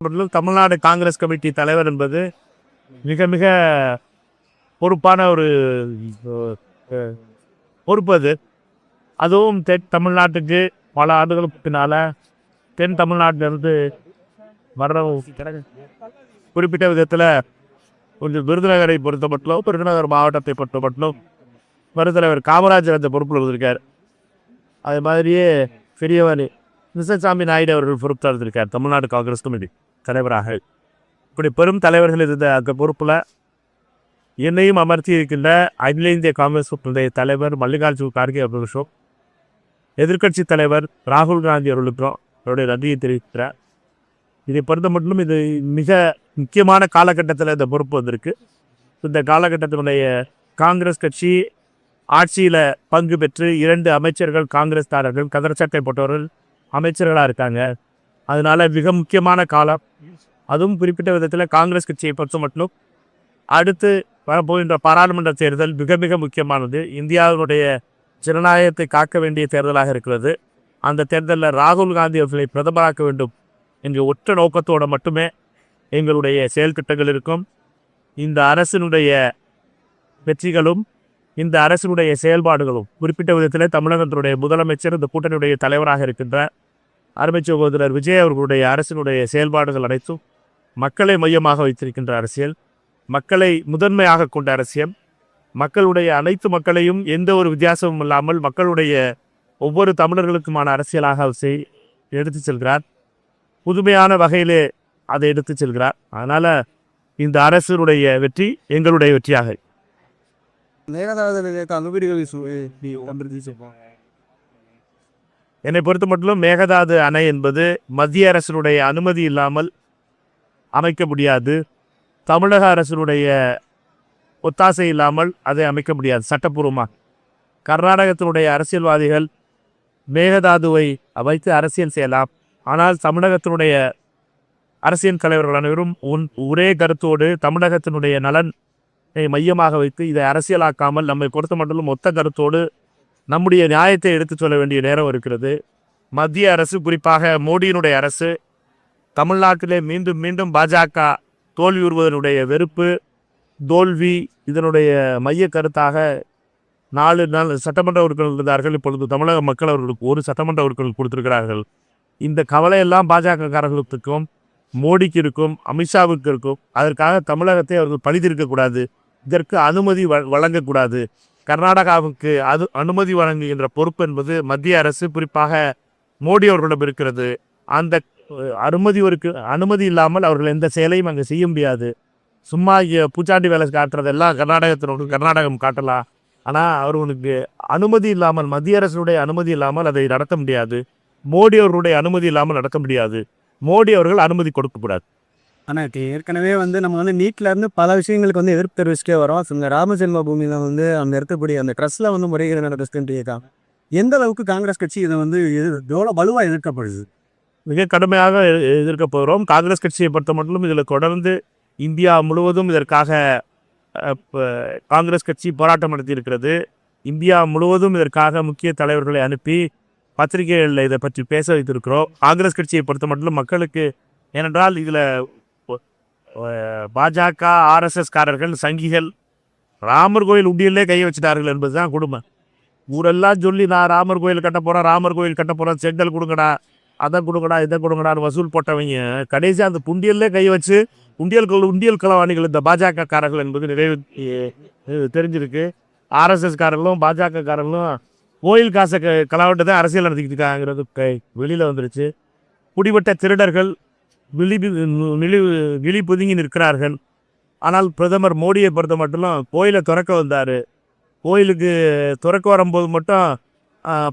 Tamil Nadu Congress committee தலைவர் என்பது மிக மிக பொறுப்பான ஒரு பொறுப்பு. அதுவும் தென் தமிழ்நாட்டுக்கு பல ஆண்டுகளுக்கு பின்னால் தென் தமிழ்நாட்டிலிருந்து வர்ற குறிப்பிட்ட விதத்தில் கொஞ்சம் விருதுநகரை பொறுத்தமட்டிலும் விருதுநகர் மாவட்டத்தை பொறுத்தமட்டிலும் மருந்தலைவர் காமராஜர் அந்த பொறுப்பில் இருந்திருக்கார். அது மாதிரியே பெரியவர் கிருஷ்ணசாமி நாயுடு அவர்கள் பொறுப்பில் இருந்திருக்கார் தமிழ்நாடு காங்கிரஸ் கமிட்டி தலைவராக. இப்படி பெரும் தலைவர்கள் இருந்த அந்த பொறுப்பில் என்னையும் அமர்த்தி இருக்கின்ற அகில இந்திய காங்கிரஸ் தலைவர் மல்லிகார்ஜுன கார்கே அவர்களுக்கும் எதிர்க்கட்சி தலைவர் ராகுல் காந்தி அவர்களுக்கும் அவருடைய நன்றியை தெரிவிக்கிறார். இதை பொறுத்த மட்டும் இது மிக முக்கியமான காலகட்டத்தில் இந்த பொறுப்பு வந்திருக்கு. இந்த காலகட்டத்தினுடைய காங்கிரஸ் கட்சி ஆட்சியில் பங்கு பெற்று 2 அமைச்சர்கள் காங்கிரஸ்காரர்கள் கதர்ச்சட்டை போட்டவர்கள் அமைச்சர்களாக இருக்காங்க. அதனால் மிக முக்கியமான காலம். அதுவும் குறிப்பிட்ட விதத்தில் காங்கிரஸ் கட்சியை பொறுத்த மட்டும் அடுத்து வரப்போகின்ற பாராளுமன்ற தேர்தல் மிக மிக முக்கியமானது. இந்தியாவினுடைய ஜனநாயகத்தை காக்க வேண்டிய தேர்தலாக இருக்கிறது. அந்த தேர்தலில் ராகுல் காந்தி அவர்களை பிரதமராக்க வேண்டும் என்ற ஒற்ற நோக்கத்தோடு மட்டுமே எங்களுடைய செயல் திட்டங்கள் இருக்கும். இந்த அரசினுடைய வெற்றிகளும் இந்த அரசினுடைய செயல்பாடுகளும் குறிப்பிட்ட விதத்தில் தமிழகத்தினுடைய முதலமைச்சர் இந்த கூட்டணியுடைய தலைவராக இருக்கின்ற அருமை சகோதரர் விஜய் அவர்களுடைய அரசினுடைய செயல்பாடுகள் அனைத்தும் மக்களை மையமாக வைத்திருக்கின்ற அரசியல், மக்களை முதன்மையாக கொண்ட அரசியல், மக்களுடைய அனைத்து மக்களையும் எந்த ஒரு வித்தியாசமும் இல்லாமல் மக்களுடைய ஒவ்வொரு தமிழர்களுக்குமான அரசியலாக அவர் எடுத்து செல்கிறார். புதுமையான வகையிலே அதை எடுத்து செல்கிறார். அதனால் இந்த அரசினுடைய வெற்றி எங்களுடைய வெற்றியாக. என்னை பொறுத்த மட்டும் மேகதாது அணை என்பது மத்திய அரசினுடைய அனுமதி இல்லாமல் அமைக்க முடியாது. தமிழக அரசினுடைய ஒத்தாசை இல்லாமல் அதை அமைக்க முடியாது சட்டப்பூர்வமாக. கர்நாடகத்தினுடைய அரசியல்வாதிகள் மேகதாதுவை வைத்து அரசியல் செய்யலாம். ஆனால் தமிழகத்தினுடைய அரசியல் தலைவர்கள் அனைவரும் ஒரே கருத்தோடு தமிழகத்தினுடைய நலனை மையமாக வைத்து இதை அரசியலாக்காமல் நம்மை பொறுத்த மட்டும் ஒத்த கருத்தோடு நம்முடைய நியாயத்தை எடுத்துச் சொல்ல வேண்டிய நேரம் இருக்கிறது. மத்திய அரசு, குறிப்பாக மோடியினுடைய அரசு, தமிழ்நாட்டிலே மீண்டும் மீண்டும் பாஜக தோல்வியுறுவதனுடைய வெறுப்பு, தோல்வி இதனுடைய மைய கருத்தாக 4 சட்டமன்ற உறுப்பினர்கள் இருந்தார்கள். இப்பொழுது தமிழக மக்கள் அவர்களுக்கு 1 சட்டமன்ற உறுப்பினர்கள் கொடுத்திருக்கிறார்கள். இந்த கவலையெல்லாம் பாஜகக்காரர்களுக்கும் மோடிக்கு இருக்கும், அமித்ஷாவுக்கு இருக்கும். அதற்காக தமிழகத்தை அவர்கள் பழித்திருக்கக்கூடாது, இதற்கு அனுமதி வழங்கக்கூடாது. கர்நாடகாவுக்கு அனுமதி வழங்குகின்ற பொறுப்பு என்பது மத்திய அரசு, குறிப்பாக மோடி அவர்களிடம் இருக்கிறது. அந்த அனுமதி இல்லாமல் அவர்கள் எந்த செயலையும் அங்கே செய்ய முடியாது. சும்மா பூச்சாண்டி வேலை காட்டுறதெல்லாம் கர்நாடகம் காட்டலாம். ஆனால் அவர்களுக்கு அனுமதி இல்லாமல், மத்திய அரசுடைய அனுமதி இல்லாமல் அதை நடத்த முடியாது. மோடி அவர்களுடைய அனுமதி இல்லாமல் நடக்க முடியாது. மோடி அவர்கள் அனுமதி கொடுக்கக்கூடாது. ஆனால் ஏற்கனவே நம்ம நீட்லேருந்து பல விஷயங்களுக்கு எதிர்ப்பு தெரிவிச்சுட்டே வரோம். இந்த ராமஜென்ம பூமியில் அந்த இருக்கக்கூடிய அந்த ட்ரஸ்ட்டில் முறைகேடு நடக்குதுன்றிருக்காங்க. எந்த அளவுக்கு காங்கிரஸ் கட்சி இதை எவ்வளோ வலுவாக எதிர்க்கப்படுது? மிக கடுமையாக எதிர்க்க போகிறோம். காங்கிரஸ் கட்சியை பொறுத்த மட்டும் இதில் தொடர்ந்து இந்தியா முழுவதும் இதற்காக காங்கிரஸ் கட்சி போராட்டம் நடத்தியிருக்கிறது. இந்தியா முழுவதும் இதற்காக முக்கிய தலைவர்களை அனுப்பி பத்திரிகைகளில் இதை பற்றி பேச வைத்திருக்கிறோம். காங்கிரஸ் கட்சியை பொறுத்த மட்டும் மக்களுக்கு, ஏனென்றால் இதில் பாஜக RSS காரர்கள், சங்கிகள் ராமர் கோயில் உண்டியல்லே கையை வச்சுட்டார்கள் என்பதுதான் கொடுமை. ஊரெல்லாம் சொல்லி நான் ராமர் கோயில் கட்ட போகிறேன், செங்கல் கொடுங்கடா, அதை கொடுங்கடா, இதை கொடுங்கடான்னு வசூல் போட்டவங்க கடைசி அந்த புண்டியல்லே கை வச்சு உண்டியல் களவாணிகள் இந்த பாஜக காரர்கள் என்பது நிறைவு தெரிஞ்சிருக்கு. RSS காரர்களும் பாஜக காரர்களும் கோயில் காசை களவாட்டு தான் அரசியல் நடத்திக்கிட்டு இருக்காங்கிறது வெளியில் வந்துருச்சு. குடிபட்ட திருடர்கள் விழி புதுங்கி நிற்கிறார்கள். ஆனால் பிரதமர் மோடியை பொறுத்த மட்டும் கோயிலை திறக்க வந்தார். கோயிலுக்கு திறக்க வரும்போது மட்டும்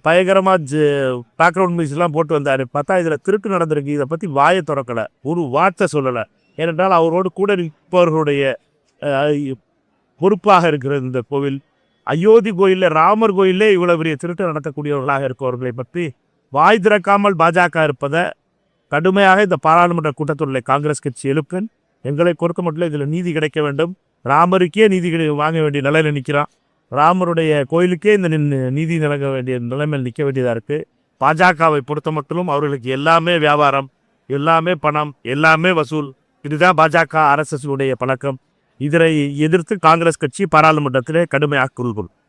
பயங்கரமாக பேக்ரவுண்ட் மியூசிக்லாம் போட்டு வந்தார். பார்த்தா இதில் திருட்டு நடந்திருக்கு. இதை பற்றி வாயை திறக்கலை, ஒரு வார்த்தை சொல்லலை. ஏனென்றால் அவரோடு கூட நிற்பவர்களுடைய பொறுப்பாக இருக்கிற இந்த கோவில், அயோத்தி கோயிலில், ராமர் கோயிலே இவ்வளோ பெரிய திருட்டு நடத்தக்கூடியவர்களாக இருக்கவர்களை பற்றி வாய் திறக்காமல் பாஜக இருப்பதை கடுமையாக இந்த பாராளுமன்ற கூட்டத்தொடரில் காங்கிரஸ் கட்சி எழுப்பும். எங்களை பொறுத்த மட்டும் இதில் நீதி கிடைக்க வேண்டும். ராமருக்கே நீதி வாங்க வேண்டிய நிலையில் நிற்கிறான். ராமருடைய கோயிலுக்கே இந்த நீதி நடக்க வேண்டிய நிலைமையில் நிற்க வேண்டியதாக இருக்குது. பாஜகவை பொறுத்த மட்டும் அவர்களுக்கு எல்லாமே வியாபாரம், எல்லாமே பணம், எல்லாமே வசூல். இதுதான் பாஜக RSS உடைய பழக்கம். இதனை எதிர்த்து காங்கிரஸ் கட்சி பாராளுமன்றத்திலே கடுமையாக குரல் கொடுக்கும்.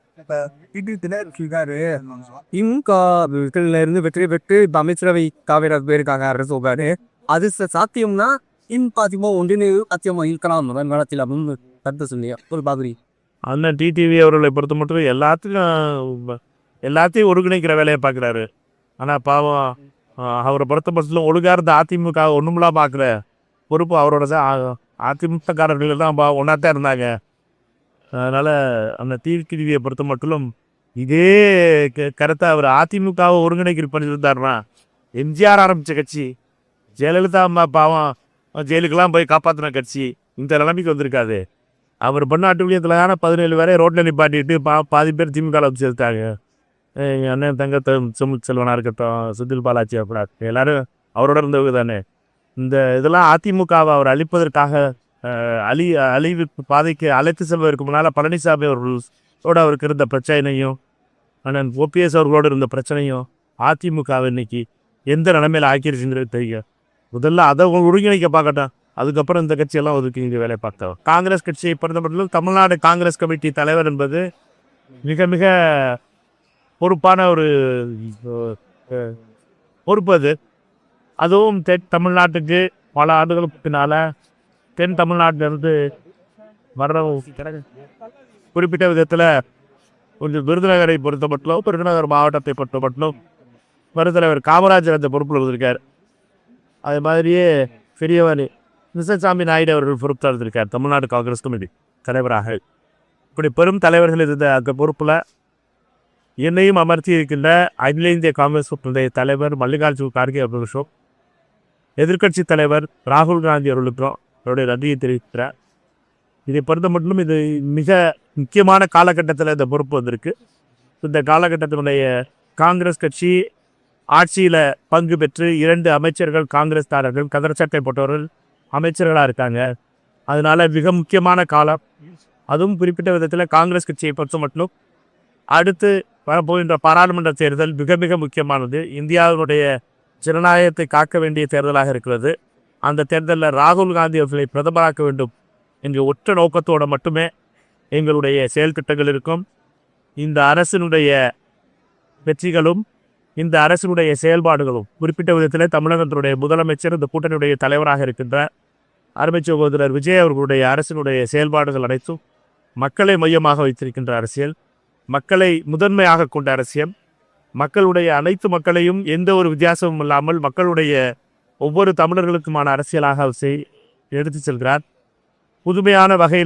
இருக்காரு திமுக இருந்து வெற்றி பெற்று இப்ப அமைச்சரவை காவிரி போயிருக்காங்க அரசு சொல்றாரு. அது சாத்தியம்னா அதிமுக ஒன்றிணைவு சாத்தியமா இருக்கலாம் மேலத்தில் அப்படின்னு கருத்து சொன்னீங்க ஒரு பாதிரி. அண்ணன் டிடிவி அவர்களை பொறுத்த மட்டும் எல்லாத்தையும் ஒருங்கிணைக்கிற வேலையை பார்க்குறாரு. ஆனால் பாவம் அவரை பொறுத்த பட்சத்தில் ஒழுங்காக இருந்த அதிமுக ஒன்றுமெல்லாம் பார்க்குற பொறுப்பு அவரோட அதிமுககாரர்கள் தான் ஒன்றாத்தான் இருந்தாங்க. அதனால் அந்த டிடிவியை பொறுத்த மட்டும் இதே கருத்தை அவர் அதிமுகவை ஒருங்கிணைக்கிற பண்ணியிருந்தாருன்னா எம்ஜிஆர் ஆரம்பித்த கட்சி, ஜெயலலிதா அம்மா பாவம் ஜெயிலுக்கெல்லாம் போய் காப்பாற்றின கட்சி இந்த நிலைமைக்கு வந்திருக்காது. அவர் பண்ணாட்டு ஊழியத்தில் தானே 17 பேரை ரோட்டில் நிப்பாட்டிட்டு பாதி பேர் திமுகவில் வச்சு சேர்த்தாங்க. எங்கள் அண்ணன் தங்க செல்வனாக இருக்கட்டும், செந்தில் பாலாஜி அப்படின்னா எல்லாரும் அவரோட இருந்தவங்க தானே. இந்த இதெல்லாம் அதிமுகவை அவர் அழிப்பதற்காக அழிவு பாதைக்கு அழைத்து செல்வதற்கு முன்னால் பழனிசாமி அவர்களோடு அவருக்கு இருந்த பிரச்சனையும் அண்ணன் OPS அவர்களோடு இருந்த பிரச்சனையும் அதிமுகவை இன்னைக்கு எந்த நிலைமையில் ஆக்கிருச்சுங்கிறது தெரியும். முதல்ல அதை ஒருங்கிணைக்க பார்க்கட்டும், அதுக்கப்புறம் இந்த கட்சியெல்லாம் ஒதுக்கி இங்கே வேலை பார்த்தோம். காங்கிரஸ் கட்சியை பொறுத்தமட்டிலும் தமிழ்நாடு காங்கிரஸ் கமிட்டி தலைவர் என்பது மிக மிக பொறுப்பான ஒரு பொறுப்பு. அதுவும் தென் தமிழ்நாட்டுக்கு பல ஆண்டுகளுக்கு பின்னால் தென் தமிழ்நாட்டிலிருந்து வர்ற குறிப்பிட்ட விதத்தில் கொஞ்சம் விருதுநகரை பொறுத்த மட்டும் விருதுநகர் மாவட்டத்தை பொறுத்த மட்டும் மருத்தலைவர் காமராஜர் அந்த பொறுப்பில் இருந்திருக்கார். அது மாதிரியே பெரியவர் கிருஷ்ணசாமி நாயுடு அவர்கள் பொறுப்பில் இருந்திருக்கார் தமிழ்நாடு காங்கிரஸ் கமிட்டி தலைவராக. இப்படி பெரும் தலைவர்கள் இருந்த அந்த பொறுப்பில் என்னையும் அமர்த்தி இருக்கின்ற அகில இந்திய காங்கிரஸ் தலைவர் மல்லிகார்ஜுன் கார்கே அவர்களுக்கும் எதிர்க்கட்சி தலைவர் ராகுல் காந்தி அவர்களுக்கும் அவருடைய நன்றியை தெரிவிக்கிறார். இதை பொறுத்த மட்டும் இது மிக முக்கியமான காலகட்டத்தில் இந்த பொறுப்பு வந்திருக்கு. இந்த காலகட்டத்தினுடைய காங்கிரஸ் கட்சி ஆட்சியில் பங்கு பெற்று 2 அமைச்சர்கள் காங்கிரஸ்காரர்கள் கதர் சட்டை போட்டவர்கள் அமைச்சர்களாக இருக்காங்க. அதனால மிக முக்கியமான காலம். அதுவும் குறிப்பிட்ட விதத்தில் காங்கிரஸ் கட்சியை பொறுத்த மட்டும் அடுத்து வரப்போகின்ற பாராளுமன்ற தேர்தல் மிக மிக முக்கியமானது. இந்தியாவினுடைய ஜனநாயகத்தை காக்க வேண்டிய தேர்தலாக இருக்கிறது. அந்த தேர்தலில் ராகுல் காந்தி அவர்களை பிரதமராக்க வேண்டும் என்ற ஒற்றை நோக்கத்தோடு மட்டுமே எங்களுடைய செயல் திட்டங்கள் இருக்கும். இந்த அரசினுடைய வெற்றிகளும் இந்த அரசினுடைய செயல்பாடுகளும் குறிப்பிட்ட விதத்தில் தமிழகத்தினுடைய முதலமைச்சர் இந்த கூட்டணியுடைய தலைவராக இருக்கின்ற அருமை சகோதரர் விஜய் அவர்களுடைய அரசினுடைய செயல்பாடுகள் அனைத்தும் மக்களை மையமாக வைத்திருக்கின்ற அரசியல், மக்களை முதன்மையாக கொண்ட அரசியல், மக்களுடைய அனைத்து மக்களையும் எந்த ஒரு வித்தியாசமும் இல்லாமல் மக்களுடைய ஒவ்வொரு தமிழர்களுக்குமான அரசியலாக எடுத்து செல்கிறார். புதுமையான வகையில்